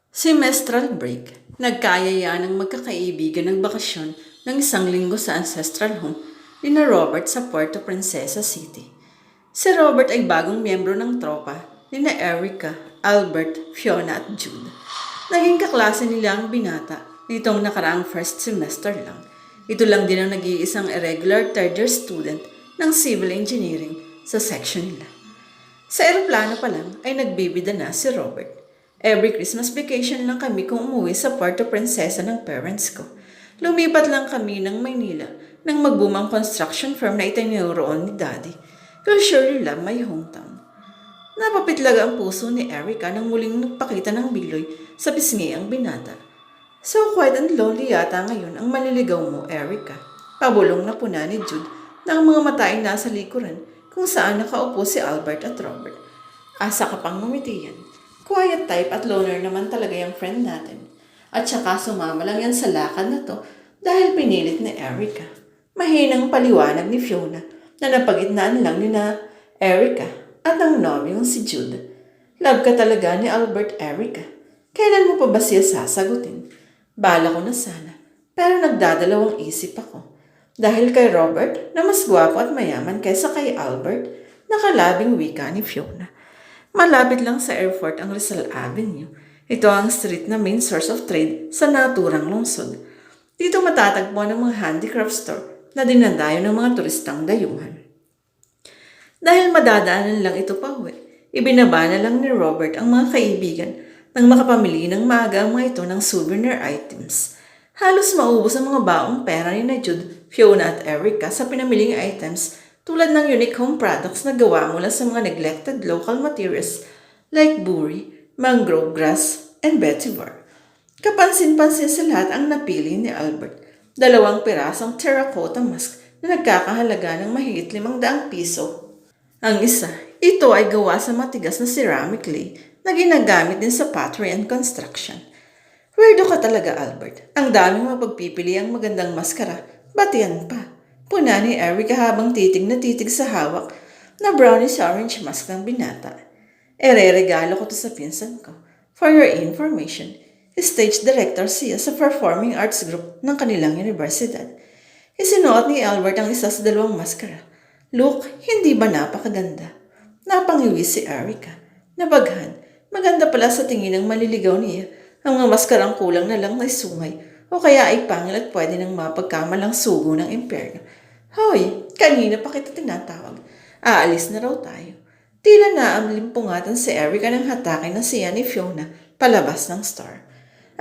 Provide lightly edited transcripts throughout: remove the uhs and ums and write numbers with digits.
Semestral break. Nagkaayayaan ng magkakaibigan ng bakasyon ng isang linggo sa ancestral home ni na Robert sa Puerto Princesa City. Si Robert ay bagong miyembro ng tropa ni na Erica, Albert, Fiona at Jude. Naging kaklase nila ang binata nitong nakaraang first semester lang. Ito lang din ang nag-iisang irregular third year student ng civil engineering sa section nila. Sa eroplano pa lang ay nagbibida na si Robert. Every Christmas vacation lang kami kung umuwi sa Puerto Princesa ng parents ko. Lumipat lang kami ng Maynila nang magbumang construction firm na itinuro ni Daddy. You'll surely love my hometown. Napapitlag ang puso ni Erica nang muling nagpakita ng biloy sa pisngi ang binata. So quiet and lonely yata ngayon ang maliligaw mo, Erica. Pabulong na puna ni Jude na ang mga mata ay nasa likuran kung saan nakaupo si Albert at Robert. Asa ka pang ngumitiyan. Quiet type at loner naman talaga yung friend natin. At saka sumama lang yan sa lakad na to dahil pinilit ni Erica. Mahinang paliwanag ni Fiona na napagitnaan lang ni na Erica at ang nobyong si Jude. Love ka talaga ni Albert, Erica. Kailan mo pa ba siya sasagutin? Bala ko na sana, pero nagdadalawang isip ako. Dahil kay Robert na mas gwapo at mayaman kaysa kay Albert, nakalabing wika ni Fiona. Malapit lang sa airport ang Rizal Avenue. Ito ang street na main source of trade sa naturang lungsod. Dito matatagpuan ang mga handicraft store na dinadayo ng mga turistang dayuhan. Dahil madadaanan lang ito pa uwi, ibinaba na lang ni Robert ang mga kaibigan nang makapamili ng maaga ang mga ito ng souvenir items. Halos maubos ang mga baong pera ni na Jude, Fiona at Erica sa pinamiling items tulad ng unique home products na gawa mula sa mga neglected local materials like buri, mangrove grass, and vetiver. Kapansin-pansin sa lahat ang napili ni Albert. 2 pirasong terracotta mask na nagkakahalaga ng mahigit 500 piso. Ang isa, ito ay gawa sa matigas na ceramic clay na ginagamit din sa pottery and construction. Weirdo ka talaga, Albert. Ang daming mapagpipili ang magandang maskara, ba't yan pa? Puna ni Erica habang titig na titig sa hawak na brownish orange mask ng binata. Ereregalo ko to sa pinsan ko. For your information, stage director siya sa performing arts group ng kanilang universidad. Isinuot ni Albert ang isa sa 2 maskara. Look, hindi ba napakaganda? Napangiwi si Erica. Nabaghan, maganda pala sa tingin ng maliligaw niya. Ang mga maskarang kulang na lang na sungay o kaya ay pangil at pwede nang mapagkamalang sugo ng imperyo. Hoy, kanina pa kita tinatawag. Aalis na raw tayo. Tila naamlimpungatan si Erica ng hatakin na siya ni Fiona palabas ng store.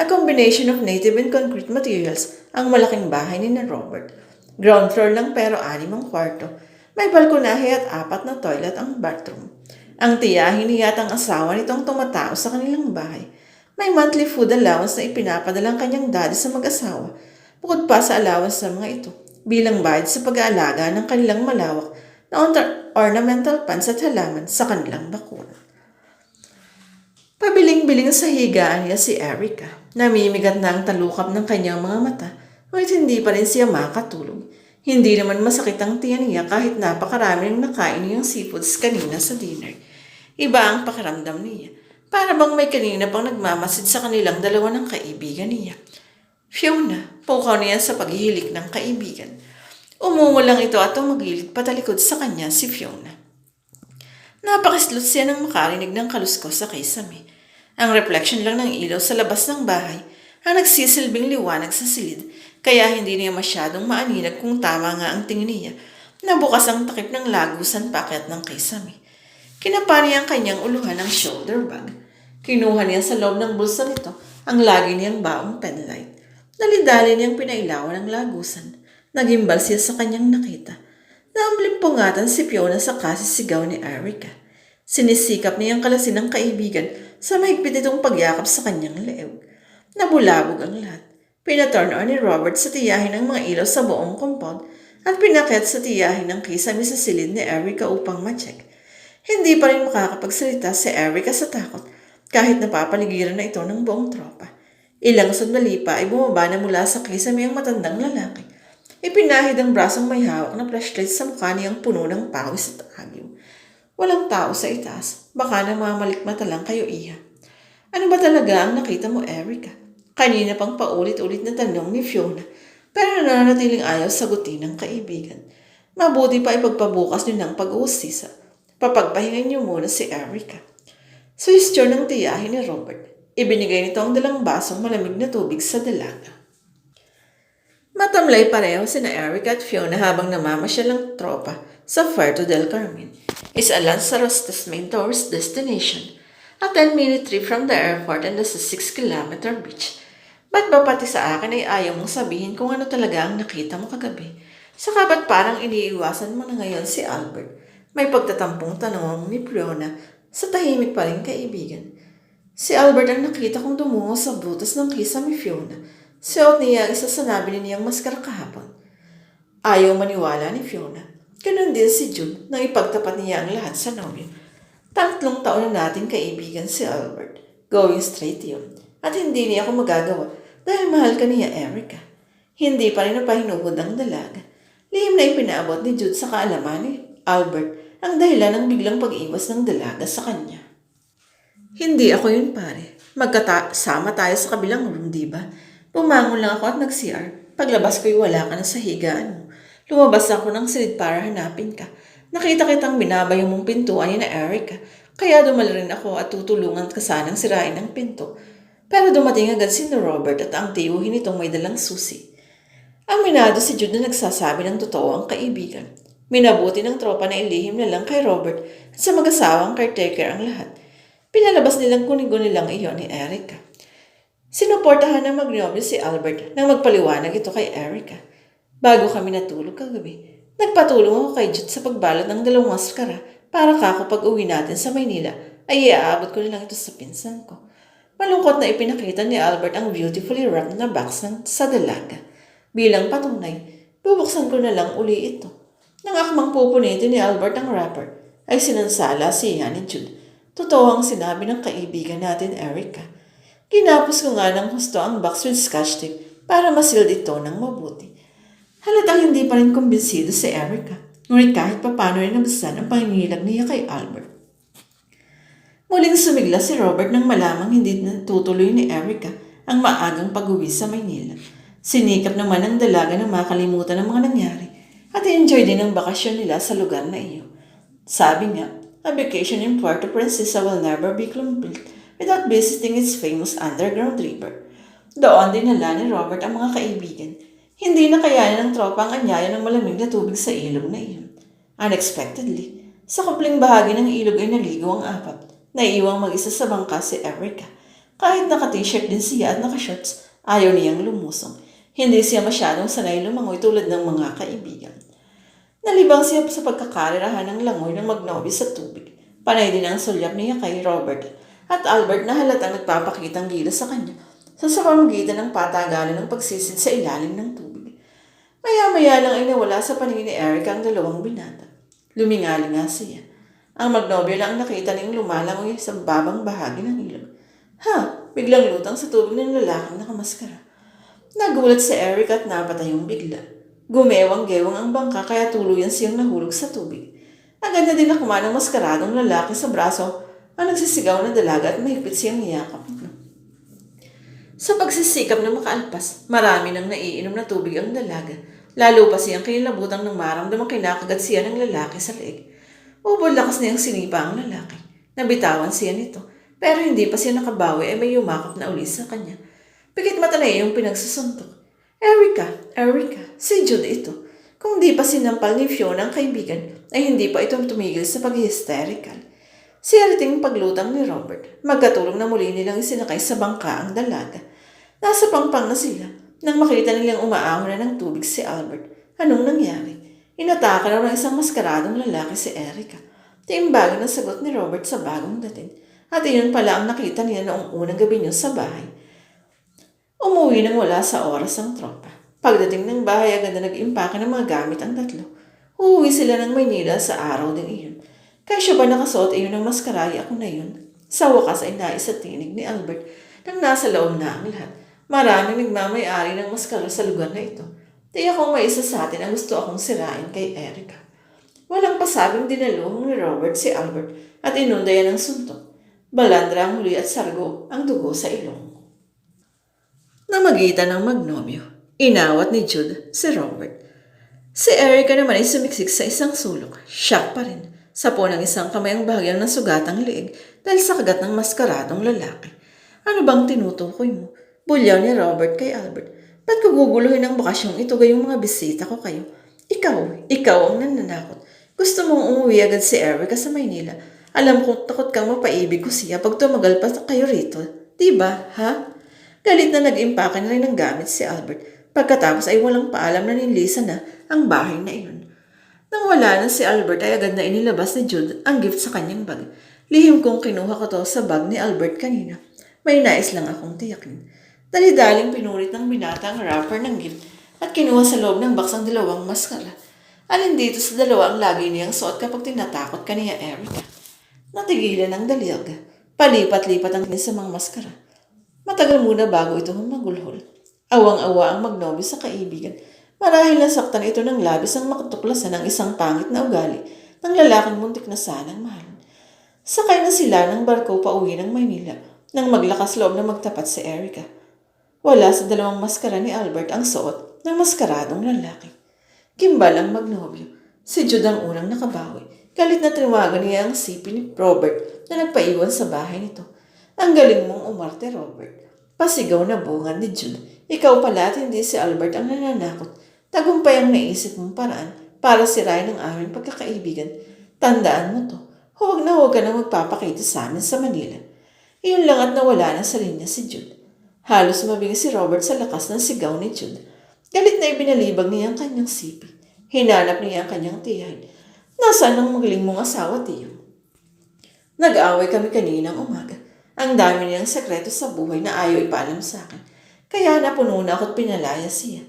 A combination of native and concrete materials ang malaking bahay ni na Robert. Ground floor lang pero 6 ang kwarto. May balkonahe at 4 na toilet ang bathroom. Ang tiyahin niya at ang asawa nitong tumatao sa kanilang bahay. May monthly food allowance na ipinapadalang kanyang daddy sa mag-asawa. Bukod pa sa allowance sa mga ito, bilang bayad sa pag-aalaga ng kanilang malawak na ornamental plants at halaman sa kanilang bakuran. Pabiling-biling sa higaan niya si Erica. Namimigat na ang talukap ng kanyang mga mata, ngunit hindi pa rin siya makatulog. Hindi naman masakit ang tiyan niya kahit napakarami ng nakain niyang seafoods kanina sa dinner. Iba ang pakiramdam niya. Para bang may kanina pang nagmamasid sa kanilang 2 ng kaibigan niya. Fiona, pukaw niya sa paghihilik ng kaibigan. Umungo lang ito at tumagilid patalikod sa kanya si Fiona. Napakislot siya nang makarinig ng kaluskos sa kisame. Ang reflection lang ng ilaw sa labas ng bahay ang nagsisilbing liwanag sa silid, kaya hindi niya masyadong maaninag kung tama nga ang tingin niya na bukas ang takip ng lagusan paakyat ng kisame. Kinapa niya ang kanyang uluhan ng shoulder bag. Kinuha niya sa loob ng bulsa nito ang lagi niyang baong penlight. Dalidali niyang pinailawan ng lagusan. Nagimbal siya sa kanyang nakita. Naamblimpungatan si Fiona sa kasisigaw ni Erica. Sinisikap niyang kalasin ng kaibigan sa mahigpit itong pagyakap sa kanyang leeg. Nabulabog ang lahat. Pinaturn on ni Robert sa tiyahin ng mga ilaw sa buong compound at pinakyat sa tiyahin ng kisame sa silid ni Erica upang ma-check. Hindi pa rin makakapagsalita si Erica sa takot kahit napapaligiran na ito ng buong tropa. Ilang sandali pa ay bumaba na mula sa kisame ang matandang lalaki. Ipinahid ang brasong may hawak na flashlight sa mukha niyang puno ng pawis at agyo. Walang tao sa itaas, baka namamalikmata lang kayo, iha. Ano ba talaga ang nakita mo, Erica? Kanina pang paulit-ulit na tanong ni Fiona, pero nananatiling ayaw sagutin ng kaibigan. Mabuti pa ipagpabukas niyo ng pag-uusisa. Papagpahingan niyo muna si Erica. Suwestyon ng tiyahin ni Robert. Ibinigay nito ang dalang basong malamig na tubig sa dalaga. Matamlay pareho sina Erica at Fiona habang namamasyal ang tropa sa Puerto del Carmen. Isa Lanzaros's main tourist destination. A 10-minute trip from the airport and the 6-kilometer beach. Ba't ba pati sa akin ay ayaw mong sabihin kung ano talaga ang nakita mo kagabi? Saka ba't parang iniiwasan mo na ngayon si Albert? May pagtatampong tanong ni Fiona sa tahimik pa rin kaibigan. Si Albert ang nakita kong dumungo sa butas ng kisame ni Fiona. Suot niya ang isa sa nabili niyang maskara kahapon. Ayaw maniwala ni Fiona. Ganon din si Jude nang ipagtapat niya ang lahat sa nobyo. 3 taon na natin kaibigan si Albert. Going straight yun. At hindi niya ako magagawa dahil mahal ka niya, Erica. Hindi pa rin napahinuhod ang dalaga. Lihim na ipinaabot ni Jude sa kaalaman ni Albert ang dahilan ng biglang pag-iwas ng dalaga sa kanya. Hindi ako yun, pare. Magkasama tayo sa kabilang room, di ba? Pumangon lang ako at nag-CR. Paglabas ko'y wala ka na sa higaan mo. Lumabas ako ng silid para hanapin ka. Nakita kitang binabayo mong pintuan ni na Erica. Kaya dumali rin ako at tutulungan ka sanang sirain ang pinto. Pero dumating agad si Robert at ang tiyuhin nitong may dalang susi. Aminado si Jude na nagsasabi ng totoo ang kaibigan. Minabuti ng tropa na ilihim na lang kay Robert at sa mag-asawang caretaker ang lahat. Pinalabas nilang kunigon nilang iyon ni Erica. Sinuportahan ng magnobyo si Albert nang magpaliwanag ito kay Erica. Bago kami natulog kagabi, nagpatulong ako kay Jude sa pagbalot ng 2 maskara para kako pag uwi natin sa Maynila ay iaabot ko nilang ito sa pinsan ko. Malungkot na ipinakita ni Albert ang beautifully wrapped na box sa dalaga. Bilang patunay, bubuksan ko na lang uli ito. Nang akmang pupunitin ni Albert ang wrapper, ay sinansala siya ni Jude. Totoo ang sinabi ng kaibigan natin, Erica. Ginapos ko nga ng husto ang box with scotch tape para masild ito ng mabuti. Halatang hindi pa rin kumbinsido si Erica, ngunit kahit papano rin nabastan ang pangingilag niya kay Albert. Muling sumigla si Robert nang malamang hindi natutuloy ni Erica ang maagang pag-uwi sa Maynila. Sinikap naman ng dalaga na makalimutan ang mga nangyari at enjoy din ang bakasyon nila sa lugar na iyon. Sabi nga, a vacation in Puerto Princesa will never be complete without visiting its famous underground river. Doon dinala ni Robert ang mga kaibigan. Hindi na kayanan ng tropa ang anyaya ng malamig na tubig sa ilog na iyon. Unexpectedly, sa kupling bahagi ng ilog ay naligo ang apat. Naiiwang mag-isa sa bangka si Erica. Kahit naka-t-shirt din siya at naka-shorts, ayaw niyang lumusong. Hindi siya masyadong sanay lumangoy tulad ng mga kaibigan. Nalibang siya sa pagkakarirahan ng langoy ng magnobi sa tubig. Panay din ang sulyap niya kay Robert at Albert na halatang nagpapakitang gilas sa kanya sa pamamagitan ng patagalan ng pagsisid sa ilalim ng tubig. Maya-maya lang ay nawala sa paningin ni Erica ang 2 binata. Lumingali nga siya. Ang magnobyo lang nakita niyang lumalangoy sa babang bahagi ng ilog. Biglang lutang sa tubig ng lalaking nakamaskara. Nagulat si Erica at napatayong bigla. Gumewang-gewang ang bangka kaya tuluyan siyang nahulog sa tubig. Agad na din nakuma ng maskaradong lalaki sa braso ang nagsisigaw na dalaga at mahigpit siyang niyakap. Sa pagsisikap na makaalpas, marami nang naiinom na tubig ang dalaga. Lalo pa siyang kinilabutang ng maramdamang kinakagat siya ng lalaki sa leeg. Ubod lakas niyang sinipa ang lalaki. Nabitawan siya nito, pero hindi pa siya nakabawi ay may yumakap na uli sa kanya. Pikit mata na iyong pinagsusuntok. Erica, si Jude ito. Kung di pa sinampal ni Fiona ang kaibigan, ay hindi pa ito tumigil sa pag-hysterical. Siyariting paglutang ni Robert, magkatulong na muli nilang isinakay sa bangka ang dalaga. Nasa pangpang na sila nang makita nilang umaahon na ng tubig si Albert. Anong nangyari? Inataka raw ng isang maskaradong lalaki si Erica. Tiimbagan ang sagot ni Robert sa bagong dating. At iyon pala ang nakita niya noong unang gabi niyo sa bahay. Umuwi nang wala sa oras ang tropa. Pagdating ng bahay, agad na nag-impake ng mga gamit ang 3. Uuwi sila ng Maynila sa araw din iyon. Kaya siya ba nakasuot iyon ng maskaray ako na yun? Sa wakas ay naisatinig ni Albert nang nasa loob na ang lahat. Maraming nagmamay-ari ng maskara sa lugar na ito. Di akong may isa sa atin ang gusto akong sirain kay Erica. Walang pasabing dinaluhong ni Robert si Albert at inundayan ng suntok. Balandra ang huli at sargo ang dugo sa ilong. Namagitan ng magnobyo, inawat ni Jude si Robert. Si Erica naman ay sumiksik sa isang sulok. Shock pa rin. Sapo ng isang kamay ang bahagyang nasugatang liig dahil sa kagat ng maskaradong lalaki. Ano bang tinutukoy mo? Bulyaw ni Robert kay Albert. Ba't ko guguluhin ang bakasyong ito gayong mga bisita ko kayo? Ikaw ang nananakot. Gusto mong umuwi agad si Erica sa Maynila. Alam kong takot kang mapaibig ko siya pag tumagal pa kayo rito. Diba, ha? Galit na nag-impake na rin ng gamit si Albert. Pagkatapos ay walang paalam na nilisa na ang bahay na iyon. Nang wala na si Albert ay agad na inilabas ni Jude ang gift sa kanyang bag. Lihim kong kinuha ko to sa bag ni Albert kanina. May nais lang akong tiyakin. Dali-daling pinulit ng binata ang wrapper ng gift at kinuha sa loob ng box ang dalawang maskara. Alin dito sa dalawa ang lagi niyang suot kapag tinatakot ka niya Erica. Natigilan ang daliag. Palipat-lipat ang sa mga maskara. Matagal muna bago ito humagulhol. Awang-awa ang magnobyo sa kaibigan. Marahil nasaktan ito ng labis ang makatuklasan ng isang pangit na ugali ng lalaking muntik na sanang mahal. Sakay na sila ng barko pa uwi ng Maynila nang maglakas loob na magtapat si Erica. Wala sa dalawang maskara ni Albert ang suot ng maskaradong lalaki. Kimbal ang magnobyo. Si Jude ang unang nakabawi. Galit na tinawagan niya ang sipi ni Robert na nagpaiwan sa bahay nito. Ang galing mong umarte, Robert. Pasigaw na bungan ni Jude. Ikaw pala at hindi si Albert ang nananakot. Tagumpay ang naisip mong paraan para sirain ang aming pagkakaibigan. Tandaan mo to. Huwag ka na magpapakita sa amin sa Manila. Iyon lang at nawala na sa linya si Jude. Halos mabingi si Robert sa lakas ng sigaw ni Jude. Galit na ibinalibag niya ang kanyang sipi. Hinanap niya ang kanyang tiyahin. Nasaan ang magaling mong asawa, tiyo? Nag-aaway kami kaninang umaga. Ang dami niyang sekreto sa buhay na ayaw ipaalam sa akin. Kaya napuno na ako't pinalaya siya.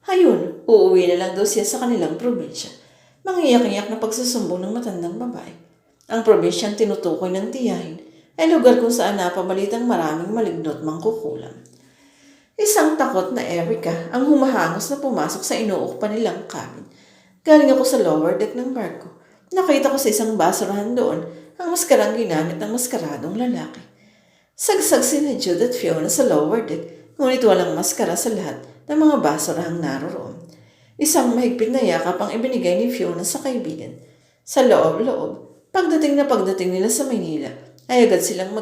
Hayun, uuwi na lang daw siya sa kanilang probinsya. Mangiyak-iyak na pagsusumbong ng matandang babae. Ang probinsyang tinutukoy ng tiyahin ay lugar kung saan napamalitang maraming maligno at mangkukulam. Isang takot na Erica ang humahangos na pumasok sa inuukpan nilang cabin. Galing ako sa lower deck ng barko. Nakita ko sa isang basurahan doon ang maskarang ginamit ng maskaradong lalaki. Sagsag si Jude at Fiona sa lower deck, ngunit walang maskara sa lahat ng mga basurahang naroroon. Isang mahigpit na yakap ang ibinigay ni Fiona sa kaibigan. Sa loob-loob, pagdating nila sa Maynila, ay agad silang